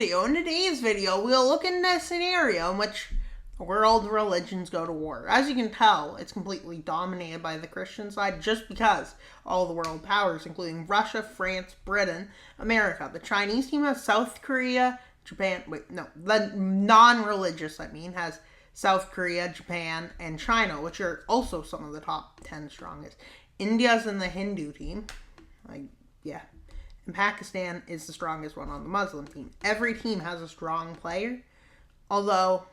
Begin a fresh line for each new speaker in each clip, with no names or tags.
In today's video, we'll look into a scenario in which world religions go to war. As you can tell, it's completely dominated by the Christian side just because all the world powers, including Russia, France, Britain, America. The Chinese team has South Korea, Japan, the non-religious, has South Korea, Japan, and China, which are also some of the top 10 strongest. India's in the Hindu team. And Pakistan is the strongest one on the Muslim team. Every team has a strong player, although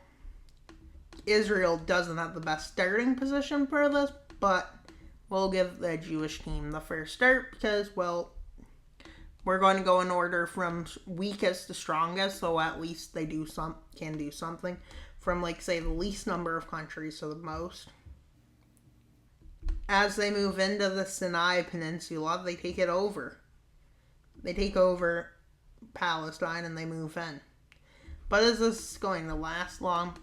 Israel doesn't have the best starting position for this, but we'll give the Jewish team the first start because, well, we're going to go in order from weakest to strongest, so at least they can do something from, say, the least number of countries to the most. As they move into the Sinai Peninsula, they take it over. They take over Palestine and they move in. But is this going to last long?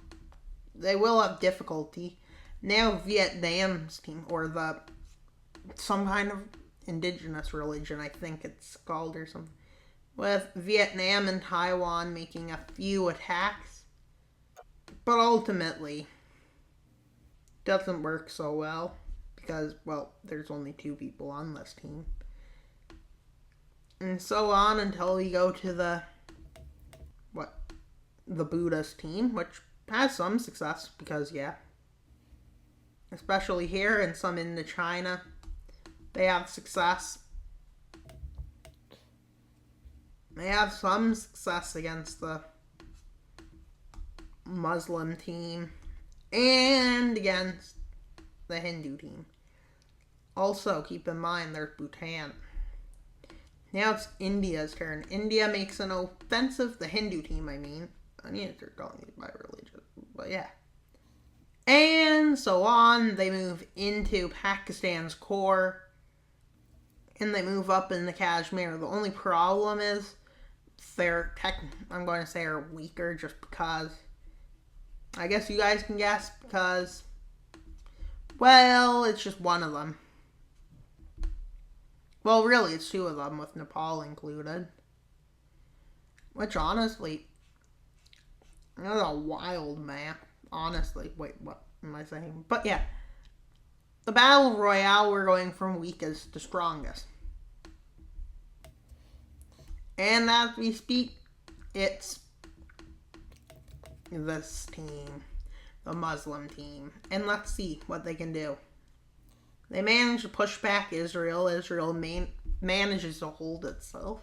They will have difficulty. Now Vietnam's team, or some kind of indigenous religion, I think it's called or something, with Vietnam and Taiwan making a few attacks. But ultimately, doesn't work so well because, well, there's only 2 people on this team. And so on until we go to the Buddhist team, which has some success because, especially here and some into China, they have success. They have some success against the Muslim team and against the Hindu team. Also, keep in mind there's Bhutan. Now it's India's turn. India makes an offensive. The Hindu team, I need to start calling these by religion. But yeah. And so on. They move into Pakistan's core. And they move up into Kashmir. The only problem is I'm going to say are weaker just because. I guess you guys can guess because, well, it's just one of them. Well, really, it's 2 of them, with Nepal included. Which, honestly, that's a wild map. Honestly. Wait, what am I saying? But, yeah. The Battle Royale, we're going from weakest to strongest. And as we speak, it's this team. The Muslim team. And let's see what they can do. They manage to push back Israel. Israel manages to hold itself.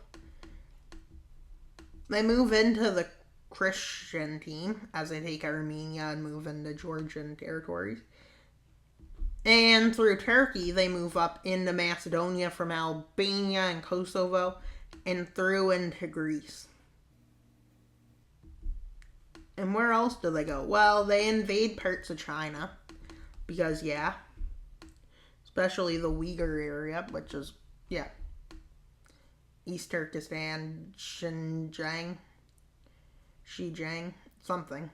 They move into the Christian team as they take Armenia and move into Georgian territories. And through Turkey, they move up into Macedonia from Albania and Kosovo and through into Greece. And where else do they go? Well, they invade parts of China because, especially the Uyghur area, which is, East Turkestan, Xinjiang, something.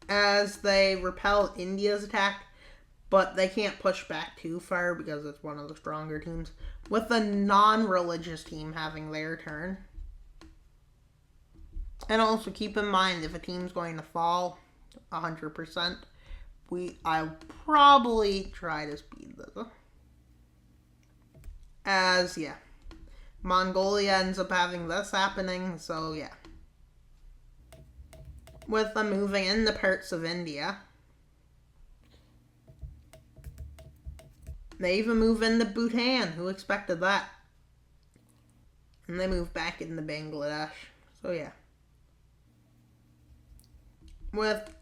As they repel India's attack, but they can't push back too far because it's one of the stronger teams, with the non-religious team having their turn. And also keep in mind, if a team's going to fall 100%, I'll probably try to speed this. As, Mongolia ends up having this happening, so with them moving into parts of India. They even move into Bhutan. Who expected that? And they move back into Bangladesh. So, with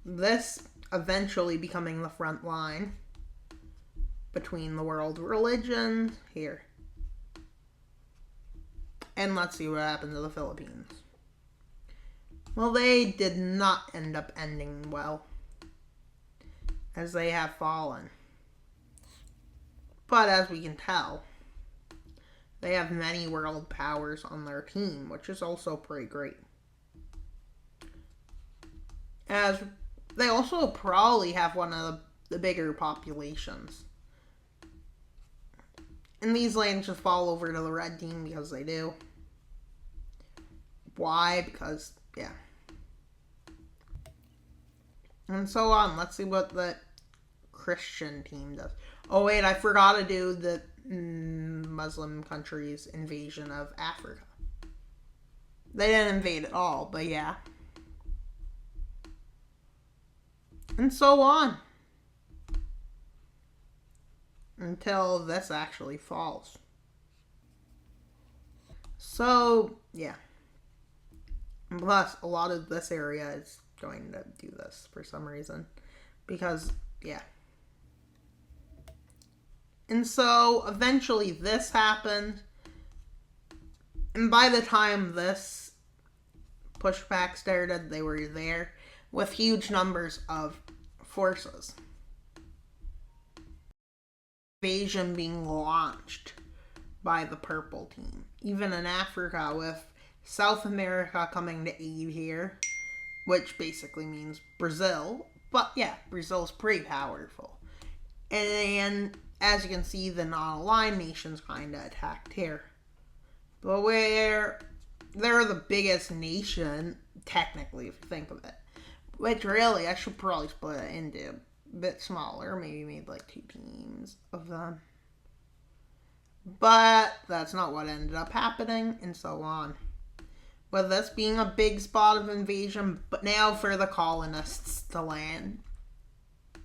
this eventually becoming the front line between the world religions here. And let's see what happened to the Philippines. Well, they did not end up ending well, as they have fallen. But as we can tell, they have many world powers on their team, which is also pretty great. As they also probably have one of the bigger populations. And these lands just fall over to the red team because they do. Why? Because, yeah. And so on. Let's see what the Christian team does. Oh, wait, I forgot to do the Muslim countries' invasion of Africa. They didn't invade at all, but yeah. And so on. Until this actually falls. So, yeah. Plus, a lot of this area is going to do this for some reason. Because, yeah. And so, eventually this happened. And by the time this pushback started, they were there with huge numbers of forces. Invasion being launched by the purple team. Even in Africa, with South America coming to aid here, which basically means Brazil. But yeah, Brazil's pretty powerful. And as you can see, the non-aligned nations kind of attacked here. But where they're the biggest nation, technically, if you think of it. Which really, I should probably split it into a bit smaller. Maybe made like 2 teams of them. But that's not what ended up happening, and so on. With this being a big spot of invasion, but now for the colonists to land.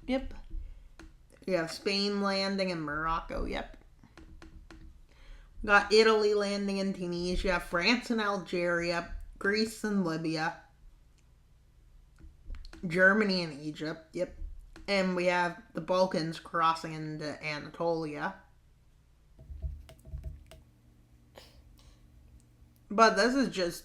Yep. We have Spain landing in Morocco, yep. We got Italy landing in Tunisia, France and Algeria, Greece and Libya, Germany and Egypt, yep. And we have the Balkans crossing into Anatolia. But this is just...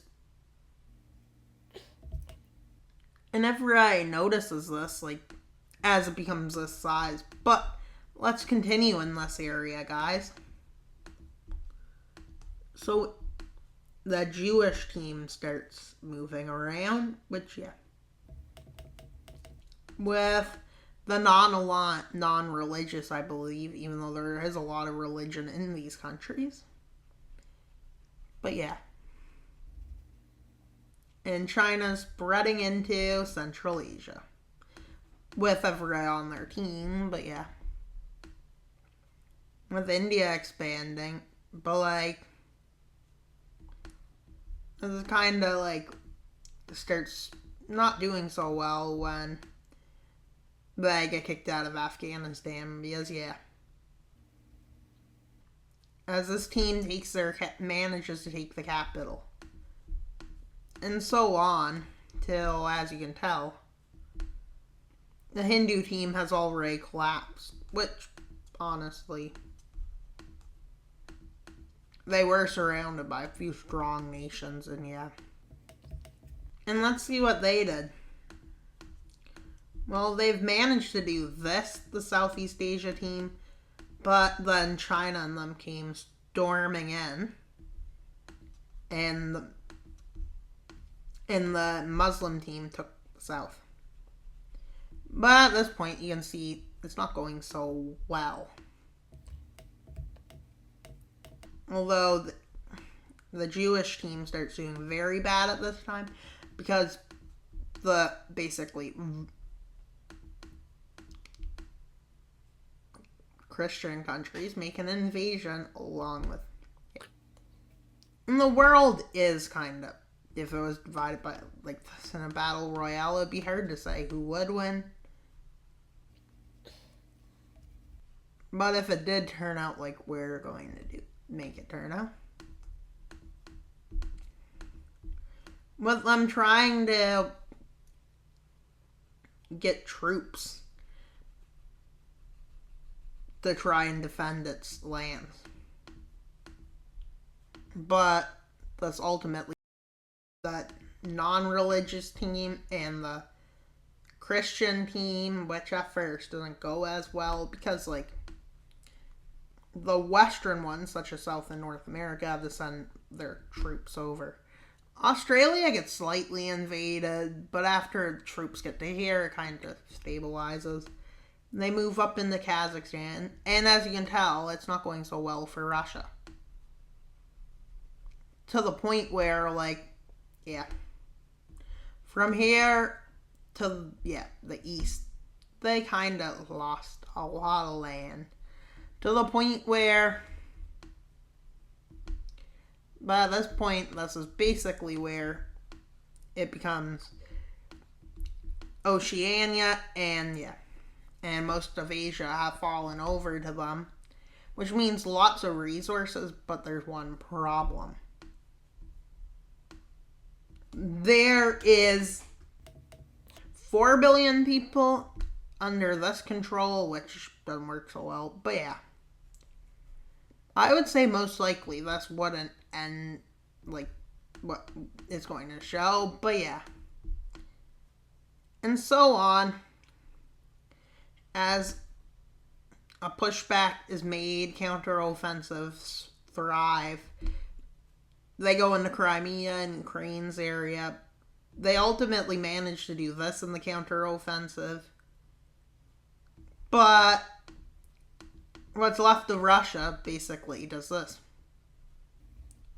And everybody notices this, like, as it becomes this size. But let's continue in this area, guys. So, the Jewish team starts moving around, which, yeah. With the non-religious, I believe, even though there is a lot of religion in these countries. But, yeah. And China's spreading into Central Asia. With everybody on their team, but yeah. With India expanding, but like... This is kind of like... starts not doing so well when they get kicked out of Afghanistan, because yeah. As this team manages to take the capital. And so on, till, as you can tell, the Hindu team has already collapsed, which, honestly, they were surrounded by a few strong nations, and yeah. And let's see what they did. Well, they've managed to do this, the Southeast Asia team, but then China and them came storming in, and the Muslim team took the south. But at this point, you can see it's not going so well. Although the Jewish team starts doing very bad at this time, because the basically Christian countries make an invasion along with it. And the world is kind of, if it was divided by like this in a battle royale, it'd be hard to say who would win. But if it did turn out like we're going to make it turn out. With them trying to get troops to try and defend its lands. But that's ultimately that non-religious team and the Christian team, which at first doesn't go as well because like the Western ones, such as South and North America, have to send their troops over. Australia gets slightly invaded, but after troops get to here, it kind of stabilizes. They move up into Kazakhstan, and as you can tell, it's not going so well for Russia. To the point where, from here to, the east, they kind of lost a lot of land. To the point where, by this point, this is basically where it becomes Oceania, and most of Asia have fallen over to them, which means lots of resources, but there's one problem. There is 4 billion people under this control, which doesn't work so well, but yeah. I would say most likely that's what what it's going to show, but yeah. And so on, as a pushback is made, counteroffensives thrive. They go into Crimea and Ukraine's area. They ultimately manage to do this in the counteroffensive. But what's left of Russia basically does this.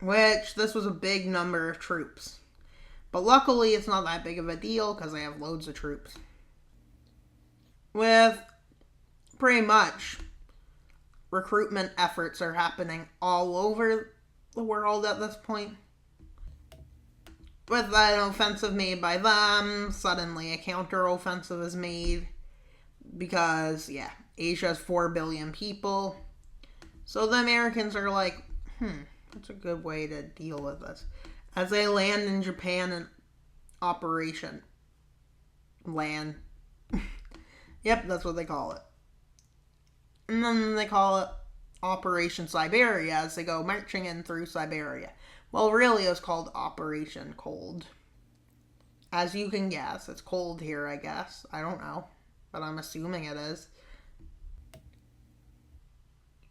Which, this was a big number of troops. But luckily, it's not that big of a deal because they have loads of troops. With pretty much recruitment efforts are happening all over the world at this point. With an offensive made by them, suddenly a counter-offensive is made because, Asia has 4 billion people. So the Americans are like, that's a good way to deal with this. As they land in Japan in Operation Land. Yep, that's what they call it. And then they call it Operation Siberia as they go marching in through Siberia. Well, really, it was called Operation Cold. As you can guess, it's cold here, I guess. I don't know, but I'm assuming it is.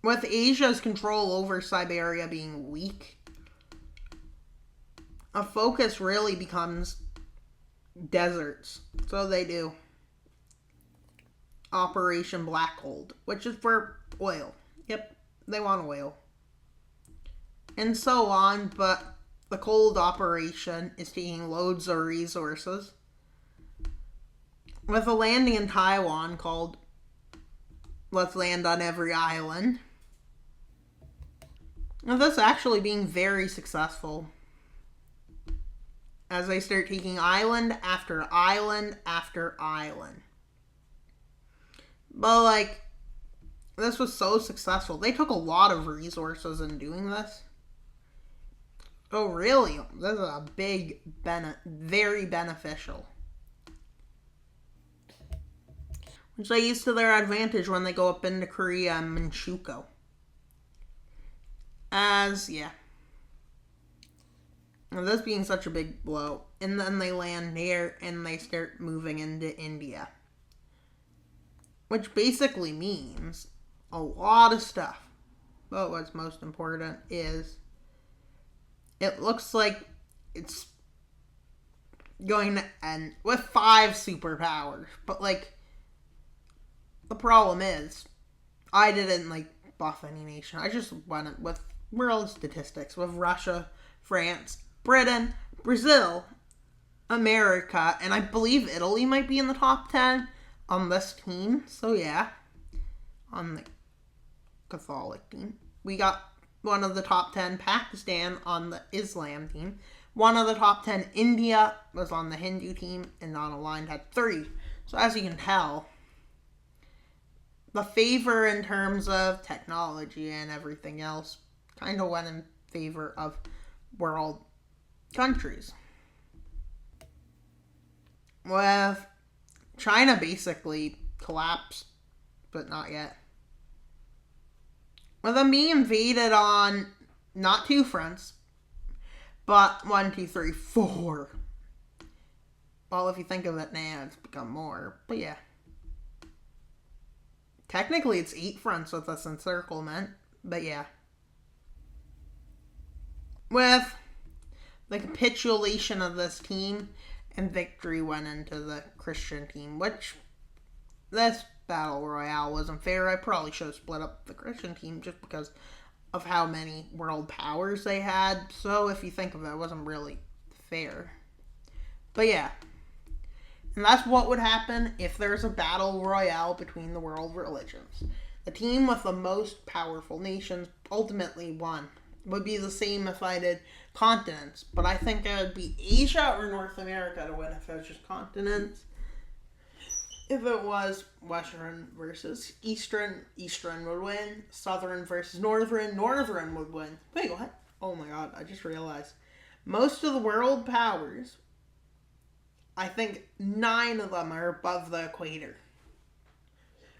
With Asia's control over Siberia being weak, a focus really becomes deserts. So they do Operation Black Gold, which is for oil. Yep, they want oil. And so on, but the cold operation is taking loads of resources. With a landing in Taiwan called Let's Land on Every Island. And this actually being very successful. As they start taking island after island after island. But this was so successful. They took a lot of resources in doing this. So really, this is a big, very beneficial. Which they use to their advantage when they go up into Korea and Manchukuo. And this being such a big blow. And then they land there and they start moving into India. Which basically means a lot of stuff. But what's most important is it looks like it's going to end with 5 superpowers. But the problem is, I didn't buff any nation. I just went with world statistics with Russia, France, Britain, Brazil, America, and I believe Italy might be in the top 10 on this team. So yeah, on the Catholic team. We got one of the top 10 Pakistan on the Islam team. One of the top 10 India was on the Hindu team, and non-aligned had 3. So as you can tell, the favor in terms of technology and everything else kind of went in favor of world countries. With China basically collapsed, but not yet. With them being invaded on not 2 fronts, but 1, 2, 3, 4. Well, if you think of it now, it's become more, but yeah. Technically, it's 8 fronts with this encirclement, but yeah. With the capitulation of this team, and victory went into the Christian team, which this battle royale wasn't fair. I probably should have split up the Christian team just because of how many world powers they had. So if you think of it, it wasn't really fair. But yeah. And that's what would happen if there's a battle royale between the world religions. The team with the most powerful nations ultimately won. It would be the same if I did continents, but I think it would be Asia or North America to win if it was just continents. If it was Western versus Eastern, Eastern would win. Southern versus Northern, Northern would win. Wait, what? Oh my god, I just realized. Most of the world powers, I think 9 of them are above the equator.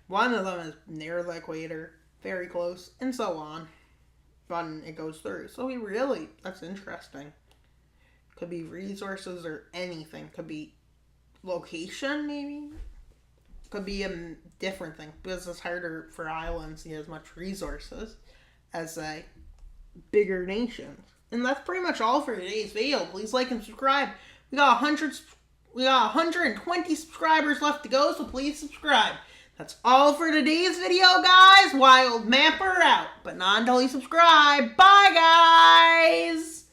1 of them is near the equator, very close, and so on. But it goes through. So that's interesting. Could be resources or anything. Could be location, maybe? Could be a different thing. Because it's harder for islands to get as much resources as bigger nations. And that's pretty much all for today's video. Please like and subscribe. We got 120 subscribers left to go, so please subscribe. That's all for today's video, guys. Wild Mapper out. But not until you subscribe. Bye, guys.